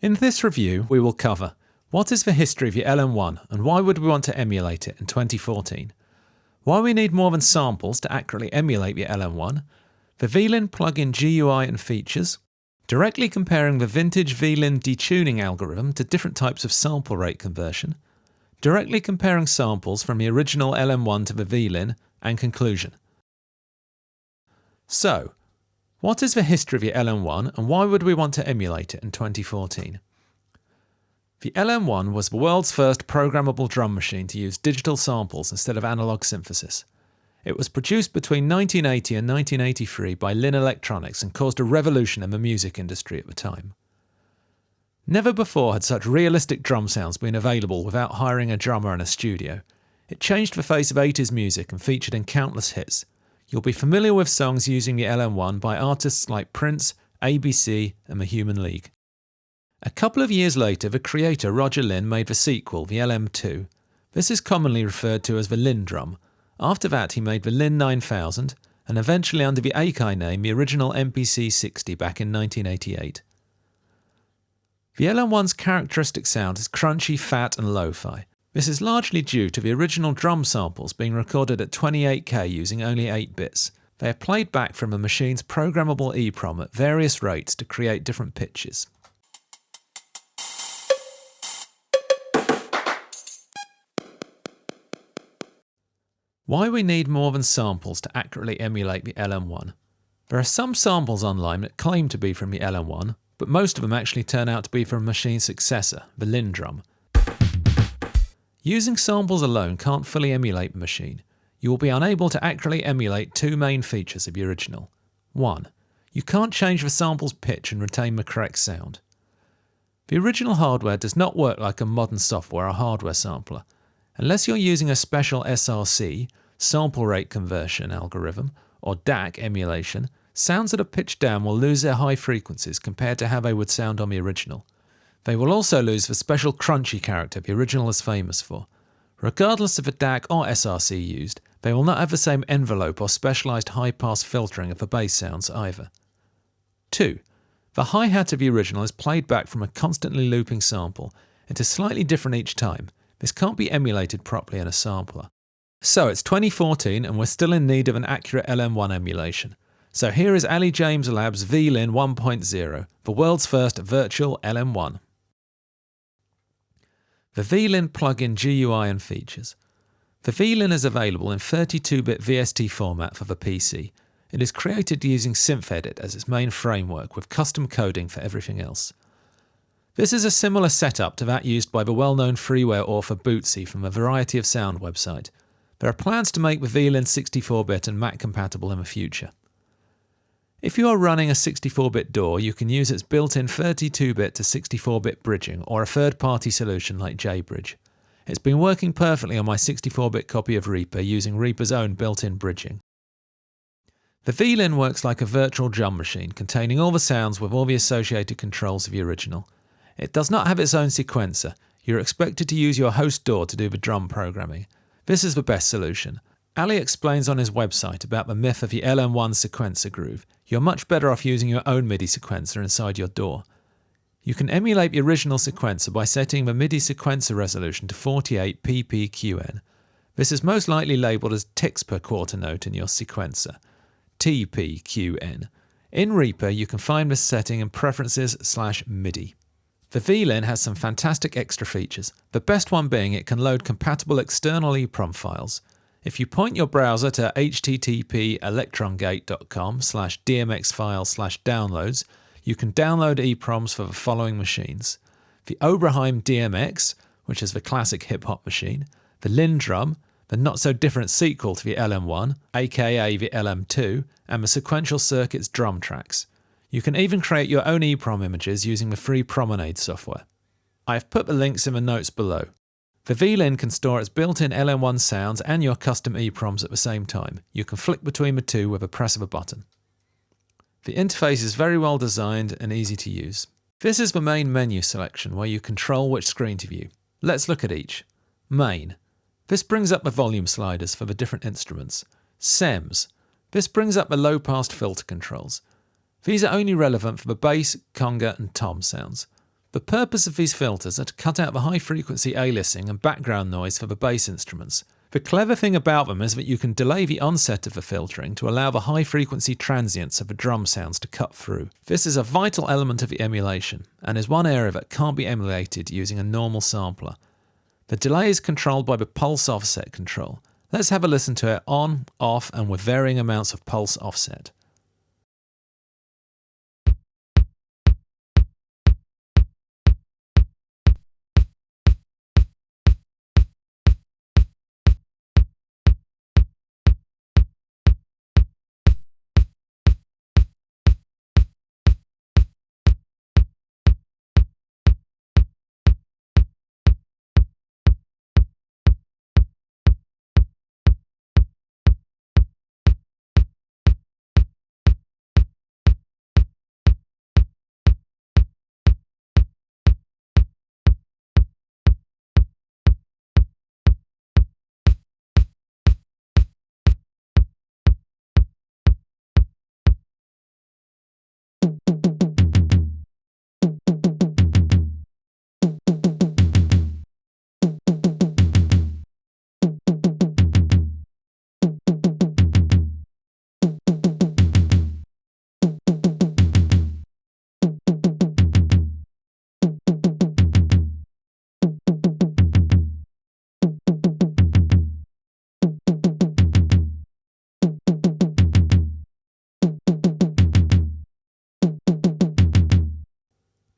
In this review, we will cover what is the history of your LM1 and why would we want to emulate it in 2014, why we need more than samples to accurately emulate your LM1, the vLinn plugin GUI and features, directly comparing the vintage vLinn detuning algorithm to different types of sample rate conversion, directly comparing samples from the original LM1 to the vLinn, and conclusion. So, what is the history of your LM1 and why would we want to emulate it in 2014? The LM1 was the world's first programmable drum machine to use digital samples instead of analog synthesis. It was produced between 1980 and 1983 by Linn Electronics and caused a revolution in the music industry at the time. Never before had such realistic drum sounds been available without hiring a drummer in a studio. It changed the face of 80s music and featured in countless hits. You'll be familiar with songs using the LM1 by artists like Prince, ABC and the Human League. A couple of years later, the creator Roger Linn made the sequel, the LM2. This is commonly referred to as the LinnDrum. After that, he made the Linn 9000 and eventually under the Akai name the original MPC 60 back in 1988. The LM1's characteristic sound is crunchy, fat and lo-fi. This is largely due to the original drum samples being recorded at 28K using only 8 bits. They are played back from the machine's programmable EEPROM at various rates to create different pitches. Why we need more than samples to accurately emulate the LM1. There are some samples online that claim to be from the LM1, but most of them actually turn out to be from a machine's successor, the LinnDrum. Using samples alone can't fully emulate the machine. You will be unable to accurately emulate two main features of the original. 1. You can't change the sample's pitch and retain the correct sound. The original hardware does not work like a modern software or hardware sampler. Unless you're using a special SRC, sample rate conversion algorithm, or DAC emulation, sounds that are pitched down will lose their high frequencies compared to how they would sound on the original. They will also lose the special crunchy character the original is famous for. Regardless of the DAC or SRC used, they will not have the same envelope or specialised high-pass filtering of the bass sounds either. 2. The hi-hat of the original is played back from a constantly looping sample. It is slightly different each time. This can't be emulated properly in a sampler. So it's 2014 and we're still in need of an accurate LM1 emulation. So here is Aly James Lab's vLinn 1.0, the world's first virtual LM1. The vLinn plugin GUI and features. The vLinn is available in 32-bit VST format for the PC. It is created using SynthEdit as its main framework with custom coding for everything else. This is a similar setup to that used by the well-known freeware author Bootsy from a Variety of Sound website. There are plans to make the vLinn 64-bit and Mac compatible in the future. If you are running a 64-bit DAW, you can use its built-in 32-bit to 64-bit bridging or a third-party solution like JBridge. It's been working perfectly on my 64-bit copy of Reaper using Reaper's own built-in bridging. The vLinn works like a virtual drum machine containing all the sounds with all the associated controls of the original. It does not have its own sequencer. You're expected to use your host DAW to do the drum programming. This is the best solution. Aly explains on his website about the myth of the LM1 sequencer groove. You're much better off using your own MIDI sequencer inside your DAW. You can emulate the original sequencer by setting the MIDI sequencer resolution to 48 ppqn. This is most likely labelled as ticks per quarter note in your sequencer, TPQN. In Reaper, you can find this setting in Preferences/MIDI. The vLinn has some fantastic extra features, the best one being it can load compatible external EEPROM files. If you point your browser to http://electrongate.com/dmxfiles/downloads, you can download EEPROMs for the following machines: the Oberheim DMX, which is the classic hip-hop machine, the LinnDrum, the not-so-different sequel to the LM1, aka the LM2, and the Sequential Circuits drum tracks. You can even create your own EEPROM images using the free Promenade software. I have put the links in the notes below. The vLinn can store its built-in LM1 sounds and your custom EEPROMs at the same time. You can flick between the two with a press of a button. The interface is very well designed and easy to use. This is the main menu selection where you control which screen to view. Let's look at each. Main. This brings up the volume sliders for the different instruments. Sems. This brings up the low-pass filter controls. These are only relevant for the bass, conga and tom sounds. The purpose of these filters are to cut out the high-frequency aliasing and background noise for the bass instruments. The clever thing about them is that you can delay the onset of the filtering to allow the high-frequency transients of the drum sounds to cut through. This is a vital element of the emulation, and is one area that can't be emulated using a normal sampler. The delay is controlled by the pulse offset control. Let's have a listen to it on, off, and with varying amounts of pulse offset.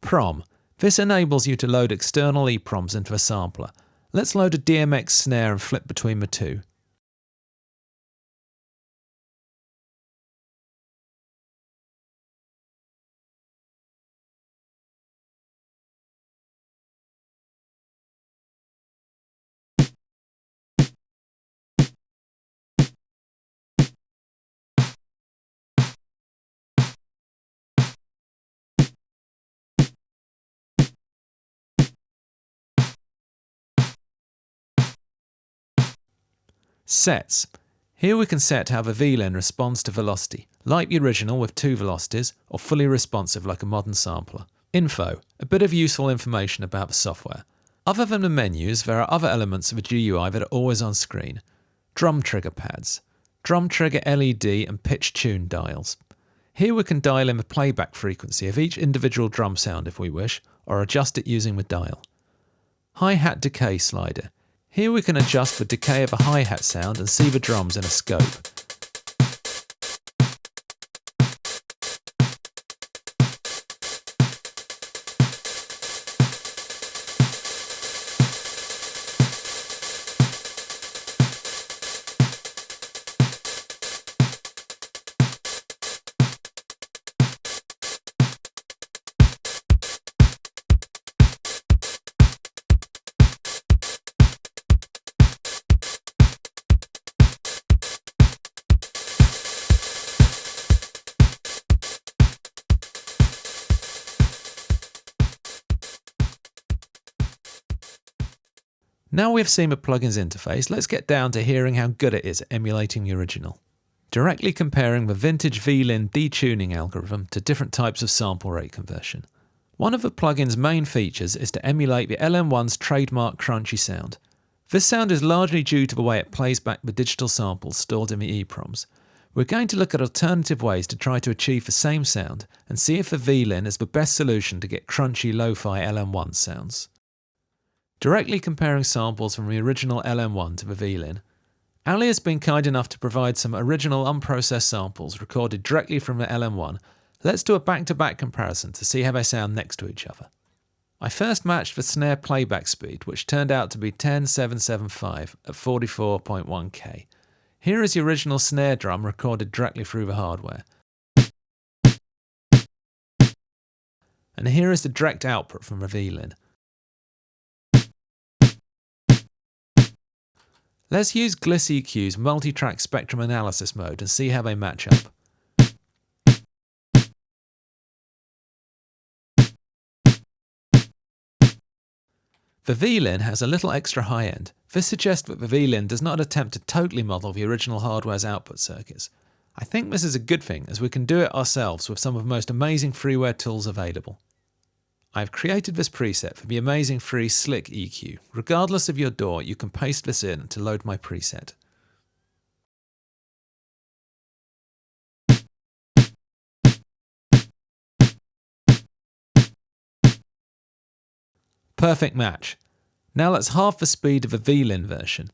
Prom. This enables you to load external EPROMs into a sampler. Let's load a DMX snare and flip between the two. Sets. Here we can set how the vLinn responds to velocity, like the original with 2 velocities, or fully responsive like a modern sampler. Info. A bit of useful information about the software. Other than the menus, there are other elements of the GUI that are always on screen. Drum trigger pads, drum trigger LED and pitch tune dials. Here we can dial in the playback frequency of each individual drum sound if we wish, or adjust it using the dial. Hi-hat decay slider. Here we can adjust the decay of a hi-hat sound and see the drums in a scope. Now we've seen the plugin's interface, let's get down to hearing how good it is at emulating the original. Directly comparing the vintage vLinn detuning algorithm to different types of sample rate conversion. One of the plugin's main features is to emulate the LM-1's trademark crunchy sound. This sound is largely due to the way it plays back the digital samples stored in the EPROMs. We're going to look at alternative ways to try to achieve the same sound and see if the vLinn is the best solution to get crunchy lo-fi LM-1 sounds. Directly comparing samples from the original LM-1 to the vLinn, Aly has been kind enough to provide some original unprocessed samples recorded directly from the LM-1. Let's do a back-to-back comparison to see how they sound next to each other. I first matched the snare playback speed, which turned out to be 10775 at 44.1k. Here is the original snare drum recorded directly through the hardware. And here is the direct output from the vLinn. Let's use Gliss EQ's multi-track spectrum analysis mode and see how they match up. The vLinn has a little extra high end. This suggests that the vLinn does not attempt to totally model the original hardware's output circuits. I think this is a good thing, as we can do it ourselves with some of the most amazing freeware tools available. I've created this preset for the amazing free Slick EQ. Regardless of your DAW, you can paste this in to load my preset. Perfect match. Now let's halve the speed of the vLinn version.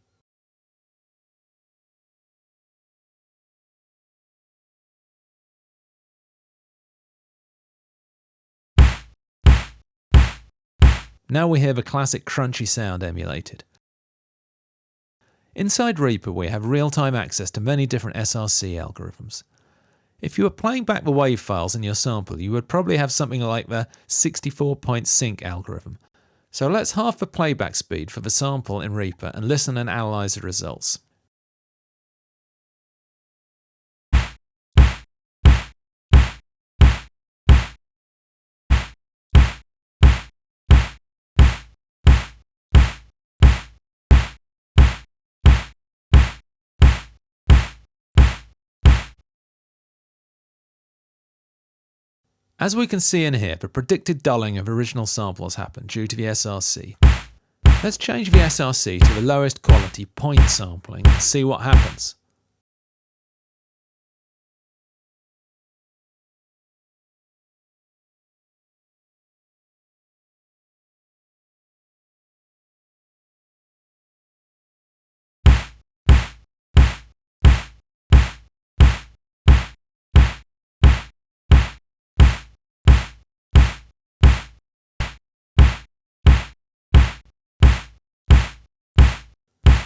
Now we hear the classic crunchy sound emulated. Inside Reaper we have real-time access to many different SRC algorithms. If you were playing back the wave files in your sample, you would probably have something like the 64-point sync algorithm. So let's halve the playback speed for the sample in Reaper and listen and analyze the results. As we can see in here, the predicted dulling of original samples happened due to the SRC. Let's change the SRC to the lowest quality point sampling and see what happens.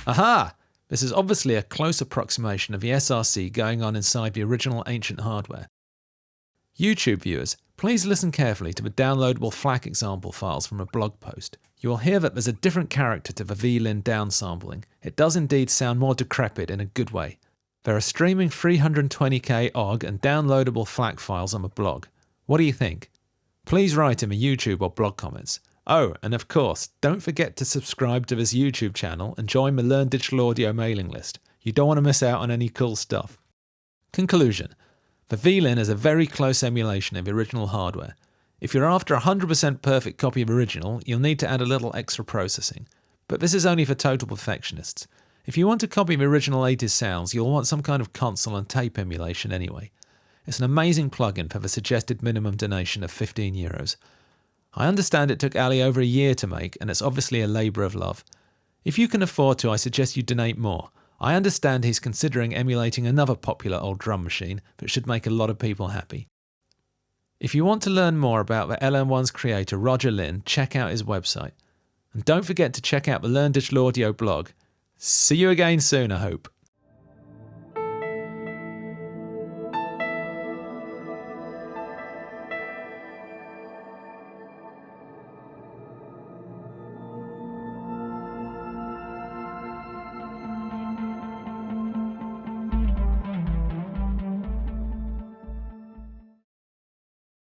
Aha! This is obviously a close approximation of the SRC going on inside the original ancient hardware. YouTube viewers, please listen carefully to the downloadable FLAC example files from a blog post. You will hear that there's a different character to the vLinn downsampling. It does indeed sound more decrepit in a good way. There are streaming 320k OGG and downloadable FLAC files on the blog. What do you think? Please write in the YouTube or blog comments. Oh, and of course, don't forget to subscribe to this YouTube channel and join the Learn Digital Audio mailing list. You don't want to miss out on any cool stuff. Conclusion. The vLinn is a very close emulation of the original hardware. If you're after a 100% perfect copy of original, you'll need to add a little extra processing. But this is only for total perfectionists. If you want to copy the original 80s sounds, you'll want some kind of console and tape emulation anyway. It's an amazing plugin for the suggested minimum donation of €15. I understand it took Aly over a year to make, and it's obviously a labour of love. If you can afford to, I suggest you donate more. I understand he's considering emulating another popular old drum machine that should make a lot of people happy. If you want to learn more about the LM-1's creator Roger Linn, check out his website. And don't forget to check out the Learn Digital Audio blog. See you again soon, I hope.